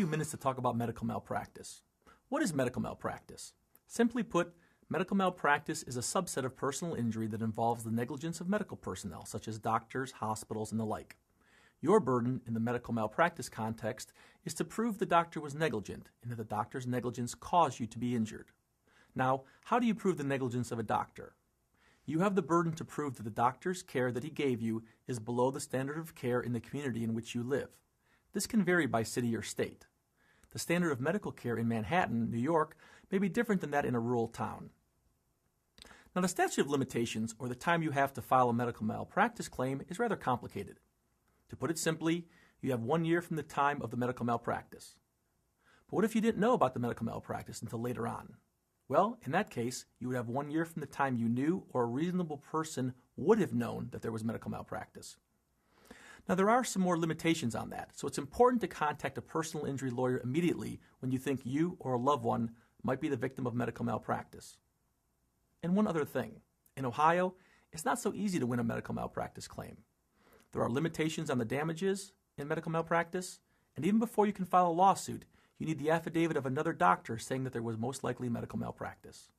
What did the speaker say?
few minutes to talk about medical malpractice. What is medical malpractice? Simply put, medical malpractice is a subset of personal injury that involves the negligence of medical personnel, such as doctors, hospitals, and the like. Your burden in the medical malpractice context is to prove the doctor was negligent and that the doctor's negligence caused you to be injured. Now, how do you prove the negligence of a doctor? You have the burden to prove that the doctor's care that he gave you is below the standard of care in the community in which you live. This can vary by city or state. The standard of medical care in Manhattan, New York, may be different than that in a rural town. Now, the statute of limitations, or the time you have to file a medical malpractice claim, is rather complicated. To put it simply, you have 1 year from the time of the medical malpractice. But what if you didn't know about the medical malpractice until later on? Well, in that case, you would have 1 year from the time you knew or a reasonable person would have known that there was medical malpractice. Now, there are some more limitations on that, so it's important to contact a personal injury lawyer immediately when you think you or a loved one might be the victim of medical malpractice. And one other thing. In Ohio, it's not so easy to win a medical malpractice claim. There are limitations on the damages in medical malpractice, and even before you can file a lawsuit, you need the affidavit of another doctor saying that there was most likely medical malpractice.